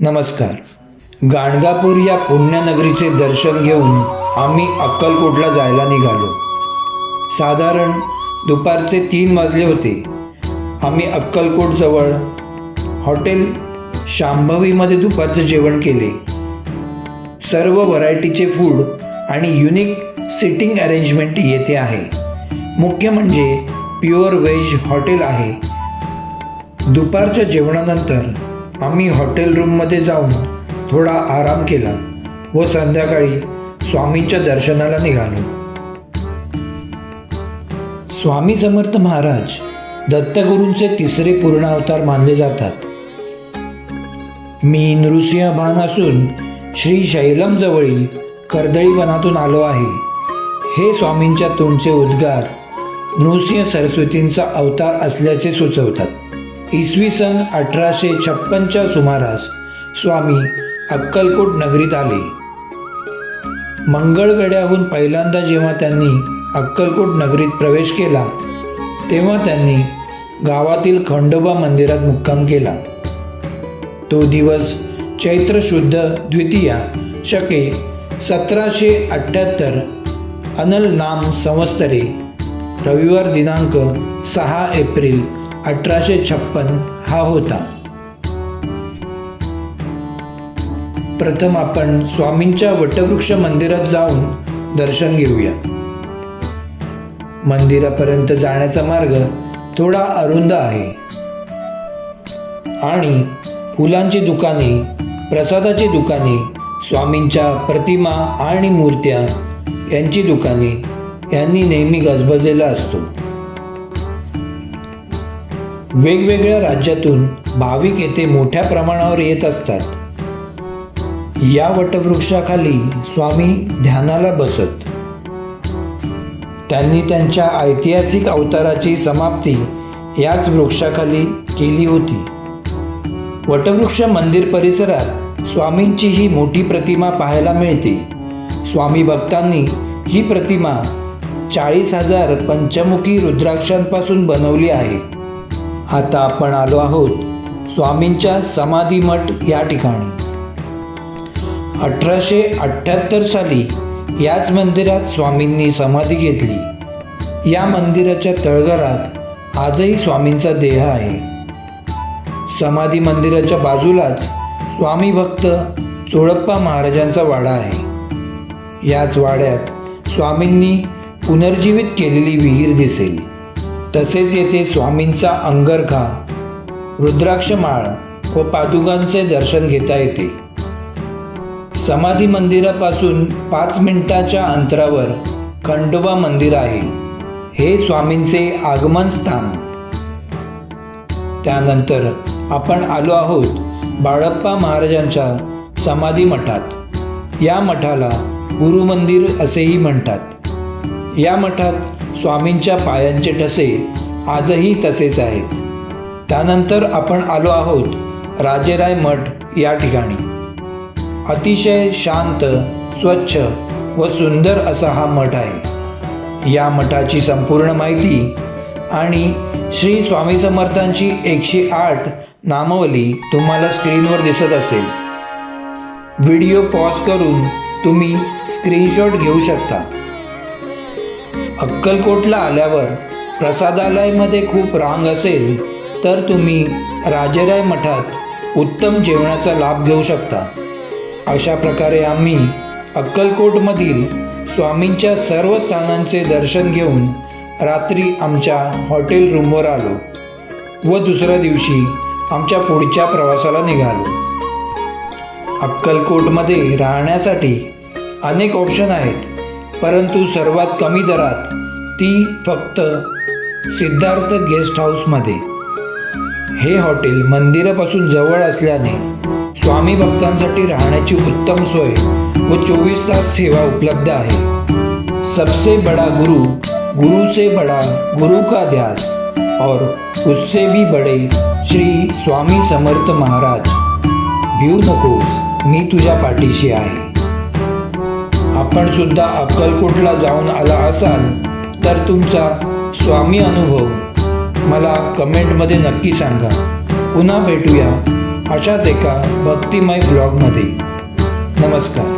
नमस्कार. गाणगापूर या पुण्यनगरीचे दर्शन घेऊन आम्ही अक्कलकोटला जायला निघालो. साधारण दुपारचे 3 वाजले होते. आम्ही अक्कलकोटजवळ हॉटेल शांभवीमध्ये दुपारचं जेवण केले. सर्व व्हरायटीचे फूड आणि युनिक सिटिंग अरेंजमेंट येथे आहे. मुख्य म्हणजे प्युअर व्हेज हॉटेल आहे. दुपारच्या जेवणानंतर आम्ही हॉटेल रूममध्ये जाऊन थोडा आराम केला व संध्याकाळी स्वामींच्या दर्शनाला निघालो. स्वामी समर्थ महाराज दत्तगुरूंचे 3रे पूर्ण अवतार मानले जातात. मी नृसिंह भान असून श्री शैलम जवळील कर्दळी वनातून आलो आहे. हे स्वामींच्या तोंडचे उद्गार नृसिंह सरस्वतींचा अवतार असल्याचे सुचवतात. इसवी सन 1856च्या सुमारास स्वामी अक्कलकोट नगरीत आले. मंगळवेढ्याहून पहिल्यांदा जेव्हा त्यांनी अक्कलकोट नगरीत प्रवेश केला तेव्हा त्यांनी गावातील खंडोबा मंदिरात मुक्काम केला. तो दिवस चैत्र शुद्ध द्वितीया शके 1778 अनल नाम संवत्सरे रविवार दिनांक 6 एप्रिल 1856 हा होता. प्रथम आपण स्वामींच्या वटवृक्ष मंदिरात जाऊन दर्शन घेऊया. मंदिरापर्यंत जाण्याचा मार्ग थोडा अरुंद आहे आणि फुलांची दुकाने, प्रसादाची दुकाने, स्वामींच्या प्रतिमा आणि मूर्त्या यांची दुकाने यांनी नेहमी गजबजलेला असतो. वेगवेगळ्या राज्यातून भाविक येथे मोठ्या प्रमाणावर येत असतात. या वटवृक्षाखाली स्वामी ध्यानाला बसत. त्यांनी त्यांच्या ऐतिहासिक अवताराची समाप्ती याच वृक्षाखाली केली होती. वटवृक्ष मंदिर परिसरात स्वामींची ही मोठी प्रतिमा पाहायला मिळते. स्वामी भक्तांनी ही प्रतिमा 40,000 पंचमुखी रुद्राक्षांपासून बनवली आहे. आता आपण आलो आहोत स्वामींच्या समाधी मठ या ठिकाणी. 1878 साली याच मंदिरात स्वामींनी समाधी घेतली. या मंदिराच्या तळघरात आजही स्वामींचा देह आहे. समाधी मंदिराच्या बाजूलाच स्वामी भक्त चोळप्पा महाराजांचा वाडा आहे. याच वाड्यात स्वामींनी पुनर्जीवित केलेली विहीर दिसेल. तसेच येथे स्वामींचा अंगरखा, रुद्राक्षमाळ व पादुकांचे दर्शन घेता येते. समाधी मंदिरापासून 5 मिनिटाच्या अंतरावर खंडोबा मंदिर आहे. हे स्वामींचे आगमन स्थान. त्यानंतर आपण आलो आहोत बाळप्पा महाराजांच्या समाधी मठात. या मठाला गुरुमंदिर असेही म्हणतात. या मठात स्वामींच्या पायांचे ठसे आजही तसेच आहेत. त्यानंतर आपण आलो आहोत राजेराय मठ या ठिकाणी. अतिशय शांत, स्वच्छ व सुंदर असा हा मठ आहे. या मठाची संपूर्ण माहिती आणि श्री स्वामी समर्थांची 108 नामावली तुम्हाला स्क्रीनवर दिसत असेल. व्हिडिओ पॉज करून तुम्ही स्क्रीनशॉट घेऊ शकता. अक्कलकोटला आल्यावर प्रसादालयामध्ये खूप रांग असेल तर तुम्ही राजेराय मठात उत्तम जेवणाचा लाभ घेऊ शकता. अशा प्रकारे आम्ही अक्कलकोटमधील स्वामींच्या सर्व स्थानांचे दर्शन घेऊन रात्री आमच्या हॉटेल रूमवर आलो व दुसऱ्या दिवशी आमच्या पुढच्या प्रवासाला निघालो. अक्कलकोटमध्ये राहण्यासाठी अनेक ऑप्शन आहेत, परंतु सर्वात कमी दरात ती फक्त सिद्धार्थ गेस्ट हाऊसमध्ये. हे हॉटेल मंदिरापासून जवळ असल्याने स्वामी भक्तांसाठी राहण्याची उत्तम सोय व 24 तास सेवा उपलब्ध आहे. सबसे बड़ा गुरु, गुरु से बड़ा गुरु का ध्यास और उससे भी बड़े श्री स्वामी समर्थ महाराज. भिऊ नकोस, मी तुझ्या पाठीशी आहे. आपण सुद्धा अक्कलकोटला जाऊन आला असाल तर तुमचा स्वामी अनुभव मला कमेंटमध्ये नक्की सांगा. पुन्हा भेटूया अशाच एका भक्तिमय ब्लॉगमध्ये. नमस्कार.